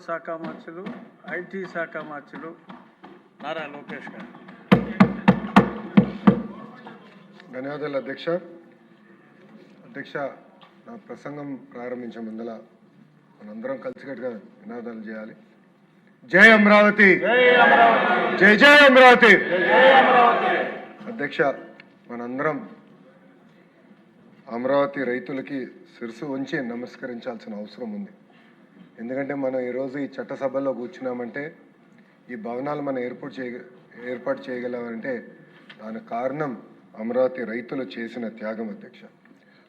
శాఖ మంత్రులు, ఐటీ శాఖ మంత్రులు నారా లోకేష్ గారు. ధన్యవాదాలు అధ్యక్ష. అధ్యక్ష, నా ప్రసంగం ప్రారంభించే ముందల మనందరం కలిసికట్టుగా నినాదాలు చేయాలి. జై అమరావతి, జై జై అమరావతి. అధ్యక్ష, మనందరం అమరావతి రైతులకి శిరసు ఉంచి నమస్కరించాల్సిన అవసరం ఉంది. ఎందుకంటే మనం ఈరోజు ఈ చట్టసభల్లో కూర్చున్నామంటే, ఈ భవనాలు మనం ఏర్పాటు చేయగలమంటే దానికి కారణం అమరావతి రైతులు చేసిన త్యాగం.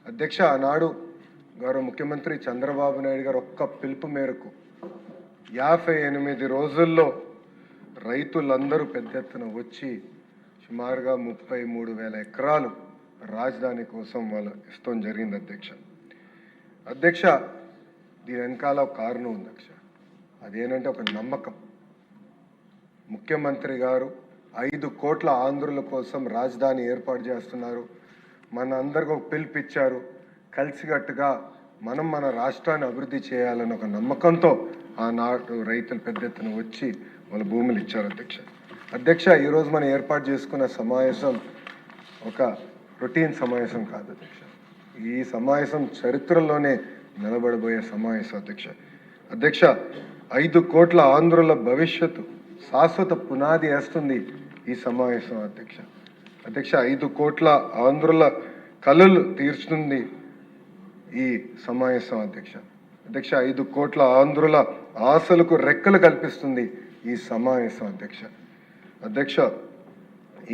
అధ్యక్ష, ఆనాడు గౌరవ ముఖ్యమంత్రి చంద్రబాబు నాయుడు గారు ఒక్క పిలుపు మేరకు 58 రోజుల్లో రైతులందరూ పెద్ద ఎత్తున వచ్చి సుమారుగా 33,000 ఎకరాలు రాజధాని కోసం వాళ్ళు ఇష్టం జరిగింది. అధ్యక్ష, దీని వెనకాల ఒక కారణం ఉంది అధ్యక్ష. అదేంటంటే ఒక నమ్మకం. ముఖ్యమంత్రి గారు 5 కోట్ల ఆంధ్రుల కోసం రాజధాని ఏర్పాటు చేస్తున్నారు, మన అందరికీ ఒక పిలుపిచ్చారు, కలిసికట్టుగా మనం మన రాష్ట్రాన్ని అభివృద్ధి చేయాలని ఒక నమ్మకంతో ఆనాడు రైతులు పెద్ద ఎత్తున వచ్చి వాళ్ళ భూములు ఇచ్చారు. అధ్యక్ష, ఈరోజు మనం ఏర్పాటు చేసుకున్న సమావేశం ఒక రొటీన్ సమావేశం కాదు అధ్యక్ష. ఈ సమావేశం చరిత్రలోనే నిలబడబోయే సమావేశం. అధ్యక్ష, 5 కోట్ల ఆంధ్రుల భవిష్యత్తు శాశ్వత పునాది వేస్తుంది ఈ సమావేశం. అధ్యక్ష, 5 కోట్ల ఆంధ్రుల కలలు తీర్చుతుంది ఈ సమావేశం. అధ్యక్ష, 5 కోట్ల ఆంధ్రుల ఆశలకు రెక్కలు కల్పిస్తుంది ఈ సమావేశం. అధ్యక్ష,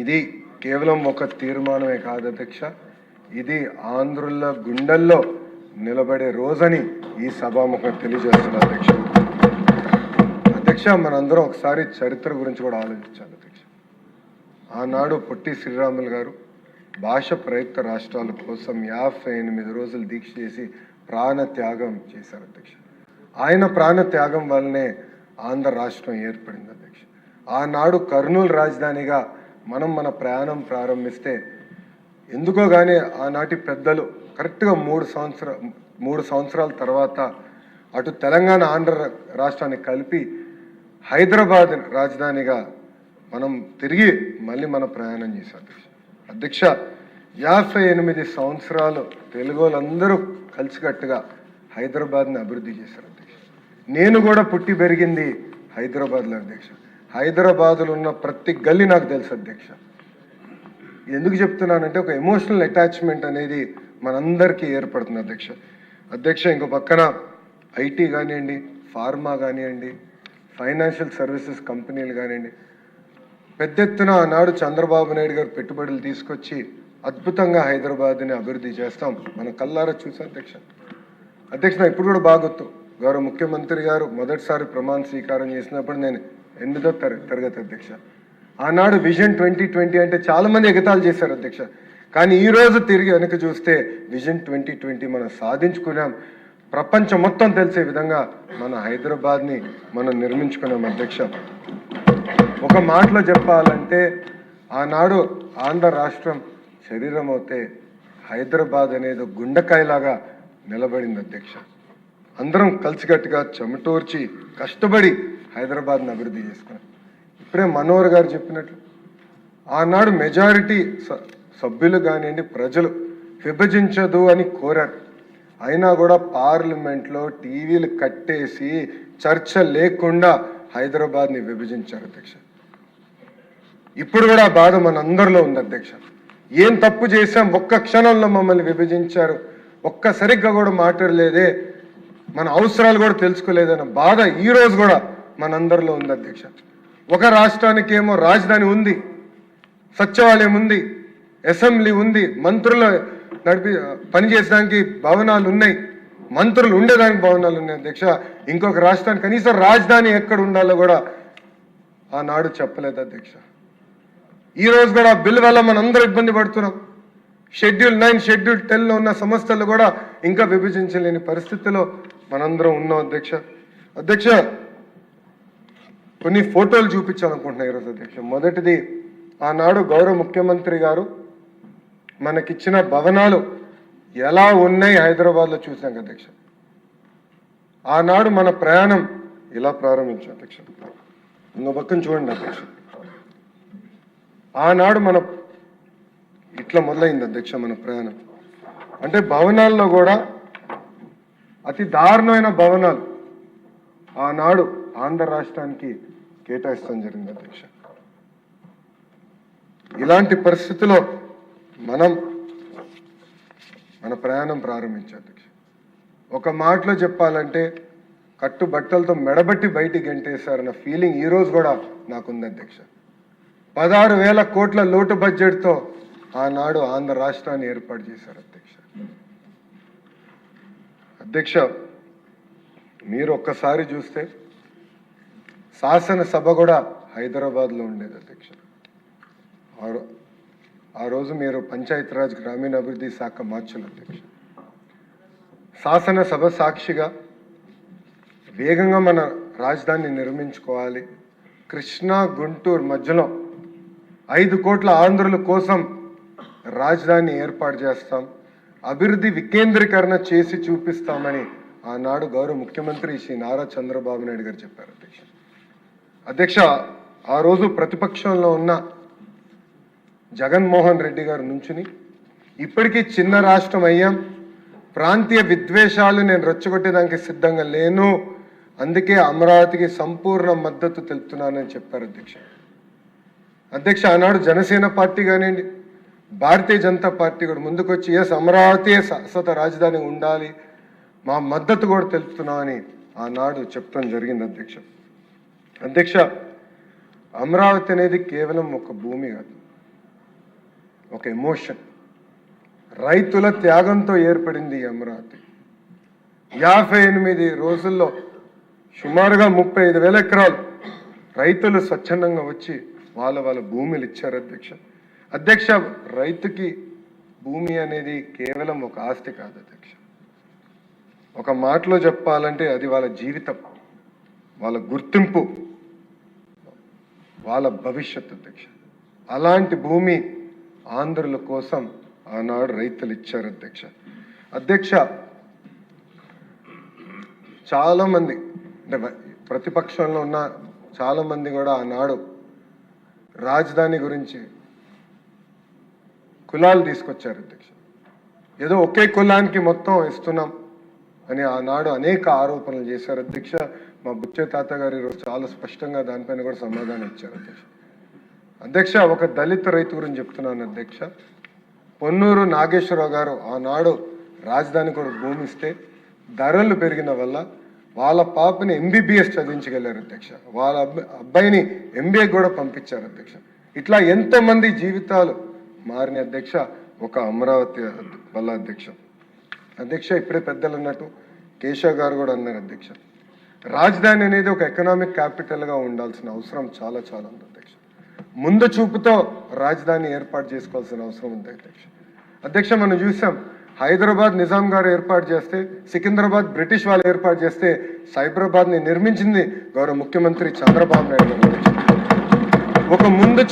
ఇది కేవలం ఒక తీర్మానమే కాదు అధ్యక్ష, ఇది ఆంధ్రుల గుండెల్లో నిలబడే రోజని ఈ సభాముఖం తెలియజేస్తున్నారు. అధ్యక్ష, మనందరం ఒకసారి చరిత్ర గురించి కూడా ఆలోచించాలి. ఆనాడు పొట్టి శ్రీరాములు గారు భాష ప్రయుక్త రాష్ట్రాల కోసం 58 రోజులు దీక్ష చేసి ప్రాణ త్యాగం చేశారు. ఆయన ప్రాణ త్యాగం వల్లనే ఆంధ్ర రాష్ట్రం ఏర్పడింది. ఆనాడు కర్నూలు రాజధానిగా మనం మన ప్రయాణం ప్రారంభిస్తే ఎందుకో కానీ ఆనాటి పెద్దలు కరెక్ట్గా 3 సంవత్సరాల తర్వాత అటు తెలంగాణ ఆంధ్ర రాష్ట్రాన్ని కలిపి హైదరాబాద్ రాజధానిగా మనం తిరిగి మళ్ళీ మన ప్రయాణం చేశాం. అధ్యక్ష, 58 సంవత్సరాలు తెలుగు వాళ్ళందరూ కలిసికట్టుగా హైదరాబాద్ని అభివృద్ధి చేశారు. నేను కూడా పుట్టి పెరిగింది హైదరాబాద్లో. హైదరాబాద్లో ఉన్న ప్రతి గల్లీ నాకు తెలుసు. ఎందుకు చెప్తున్నానంటే ఒక ఎమోషనల్ అటాచ్మెంట్ అనేది మనందరికీ ఏర్పడుతుంది. ఇంకో పక్కన ఐటీ కానివ్వండి, ఫార్మా కానివ్వండి, ఫైనాన్షియల్ సర్వీసెస్ కంపెనీలు కానివ్వండి, పెద్ద ఎత్తున ఆనాడు చంద్రబాబు నాయుడు గారు పెట్టుబడులు తీసుకొచ్చి అద్భుతంగా హైదరాబాద్ని అభివృద్ధి చేస్తాం. మన కల్లారా చూసాం. నాకు ఇప్పుడు కూడా బాగా గుర్తు, గౌరవ ముఖ్యమంత్రి గారు మొదటిసారి ప్రమాణ స్వీకారం చేసినప్పుడు నేను 8వ తరగతి. ఆనాడు విజన్ 2020 అంటే చాలామంది ఎగతాళి చేశారు. కానీ ఈరోజు తిరిగి వెనక చూస్తే విజన్ 2020 మనం సాధించుకున్నాం. ప్రపంచం మొత్తం తెలిసే విధంగా మన హైదరాబాద్ని మనం నిర్మించుకున్నాం. ఒక మాటలో చెప్పాలంటే ఆనాడు ఆంధ్ర రాష్ట్రం శరీరం అవుతే హైదరాబాద్ అనేది గుండెకాయలాగా నిలబడింది. అందరం కలిసికట్టుగా చెమటూర్చి కష్టపడి హైదరాబాద్ని అభివృద్ధి చేసుకున్నాం. ఇప్పుడే మనోహర్ గారు చెప్పినట్లు ఆనాడు మెజారిటీ సభ్యులు కానివ్వండి, ప్రజలు విభజించదు అని కోరారు. అయినా కూడా పార్లమెంట్లో టీవీలు కట్టేసి చర్చ లేకుండా హైదరాబాద్ని విభజించారు. ఇప్పుడు కూడా ఆ బాధ మనందరిలో ఉంది. ఏం తప్పు చేశాం, ఒక్క క్షణంలో మమ్మల్ని విభజించారు, ఒక్క సరిగ్గా కూడా మాట్లాడలేదే, మన అవసరాలు కూడా తెలుసుకోలేదన్న బాధ ఈరోజు కూడా మనందరిలో ఉంది. ఒక రాష్ట్రానికి ఏమో రాజధాని ఉంది, సచివాలయం ఉంది, అసెంబ్లీ ఉంది, మంత్రులు పనిచేసడానికి భవనాలు ఉన్నాయి, మంత్రులు ఉండేదానికి భవనాలు ఉన్నాయి. ఇంకొక రాష్ట్రానికి కనీసం రాజధాని ఎక్కడ ఉండాలో కూడా ఆనాడు చెప్పలేదు. ఈరోజు కూడా బిల్ వల్ల మనందరూ ఇబ్బంది పడుతున్నాం. షెడ్యూల్ 9, షెడ్యూల్ 10లో ఉన్న సంస్థలు కూడా ఇంకా విభజించలేని పరిస్థితిలో మనందరం ఉన్నాం. కొన్ని ఫోటోలు చూపించాలనుకుంటున్నా ఈరోజు. మొదటిది, ఆనాడు గౌరవ ముఖ్యమంత్రి గారు మనకిచ్చిన భవనాలు ఎలా ఉన్నాయి హైదరాబాద్లో చూసాం. ఆనాడు మన ప్రయాణం ఇలా ప్రారంభించాం అధ్యక్ష. ఇంకో పక్కన చూడండి అధ్యక్ష, ఆనాడు మన ఇట్లా మొదలైంది అధ్యక్ష మన ప్రయాణం. అంటే భవనాల్లో కూడా అతి దారుణమైన భవనాలు ఆనాడు ఆంధ్ర రాష్ట్రానికి కేటాయిస్తాం జరిగింది అధ్యక్ష. ఇలాంటి పరిస్థితిలో మనం మన ప్రయాణం ప్రారంభించాం అధ్యక్ష. ఒక మాటలో చెప్పాలంటే కట్టుబట్టలతో మెడబట్టి బయటికి గంటేశారన్న ఫీలింగ్ ఈ రోజు కూడా నాకుంది అధ్యక్ష. 16,000 కోట్ల లోటు బడ్జెట్తో ఆనాడు ఆంధ్ర రాష్ట్రాన్ని ఏర్పాటు చేశారు అధ్యక్ష. అధ్యక్ష, మీరు ఒక్కసారి చూస్తే శాసనసభ కూడా హైదరాబాద్లో ఉండేది అధ్యక్ష. ఆ రోజు మీరు పంచాయతీరాజ్ గ్రామీణాభివృద్ధి శాఖ మార్చులు అధ్యక్ష. శాసనసభ సాక్షిగా వేగంగా మన రాజధానిని నిర్మించుకోవాలి, కృష్ణా గుంటూరు మధ్యలో 5 కోట్ల ఆంధ్రుల కోసం రాజధాని ఏర్పాటు చేస్తాం, అభివృద్ధి వికేంద్రీకరణ చేసి చూపిస్తామని ఆనాడు గౌరవ ముఖ్యమంత్రి శ్రీ నారా చంద్రబాబు నాయుడు గారు చెప్పారు అధ్యక్ష. అధ్యక్ష, ఆ రోజు ప్రతిపక్షంలో ఉన్న జగన్మోహన్ రెడ్డి గారు నుంచుని ఇప్పటికీ చిన్న రాష్ట్రం అయ్యాం, ప్రాంతీయ విద్వేషాలు నేను రెచ్చగొట్టేదానికి సిద్ధంగా లేను, అందుకే అమరావతికి సంపూర్ణ మద్దతు తెలుపుతున్నానని చెప్పారు అధ్యక్ష. అధ్యక్ష, ఆనాడు జనసేన పార్టీ కానివ్వండి, భారతీయ జనతా పార్టీ కూడా ముందుకొచ్చి ఎస్ అమరావతి శాశ్వత రాజధాని ఉండాలి, మా మద్దతు కూడా తెలుపుతున్నామని ఆనాడు చెప్పడం జరిగింది అధ్యక్ష. అధ్యక్ష, అమరావతి అనేది కేవలం ఒక భూమి కాదు, ఒక ఎమోషన్. రైతుల త్యాగంతో ఏర్పడింది ఈ అమరావతి. 58 రోజుల్లో సుమారుగా 35,000 ఎకరాలు రైతులు స్వచ్ఛందంగా వచ్చి వాళ్ళ భూములు ఇచ్చారు అధ్యక్ష. అధ్యక్ష, రైతుకి భూమి అనేది కేవలం ఒక ఆస్తి కాదు అధ్యక్ష. ఒక మాటలో చెప్పాలంటే అది వాళ్ళ జీవితం, వాళ్ళ గుర్తింపు, వాళ్ళ భవిష్యత్తు అధ్యక్ష. అలాంటి భూమి ఆంధ్రుల కోసం ఆనాడు రైతులు ఇచ్చారు అధ్యక్ష. అధ్యక్ష, చాలామంది అంటే ప్రతిపక్షంలో ఉన్న చాలామంది కూడా ఆనాడు రాజధాని గురించి కులాలు తీసుకొచ్చారు అధ్యక్ష. ఏదో ఒకే కులానికి మొత్తం ఇస్తున్నాం అని ఆనాడు అనేక ఆరోపణలు చేశారు అధ్యక్ష. మా బుచ్చే తాత గారు ఈరోజు చాలా స్పష్టంగా దానిపైన కూడా సమాధానం ఇచ్చారు అధ్యక్ష. అధ్యక్ష, ఒక దళిత రైతు గురించి చెప్తున్నాను అధ్యక్ష. పొన్నూరు నాగేశ్వరరావు గారు ఆనాడు రాజధాని కూడా భూమి ఇస్తే ధరలు పెరిగిన వల్ల వాళ్ళ పాపని MBBS చదివించగలిగారు అధ్యక్ష. వాళ్ళ అబ్బాయిని MBA కూడా పంపించారు అధ్యక్ష. ఇట్లా ఎంతోమంది జీవితాలు మారిన అధ్యక్ష ఒక అమరావతి వల్ల అధ్యక్ష. అధ్యక్ష, ఇప్పుడే పెద్దలు అన్నట్టు కేశవ్ గారు కూడా అన్నారు అధ్యక్ష, రాజధాని అనేది ఒక ఎకనామిక్ క్యాపిటల్గా ఉండాల్సిన అవసరం చాలా చాలా ఉంది అధ్యక్ష. ముందు చూపుతో రాజధాని ఏర్పాటు చేసుకోవాల్సిన అవసరం ఉంది అధ్యక్ష. అధ్యక్ష, మనం చూసాం హైదరాబాద్ నిజాం గారు ఏర్పాటు చేస్తే, సికింద్రాబాద్ బ్రిటిష్ వాళ్ళు ఏర్పాటు చేస్తే, సైబరాబాద్ని నిర్మించింది గౌరవ ముఖ్యమంత్రి చంద్రబాబు నాయుడు గారు. ఒక ముందు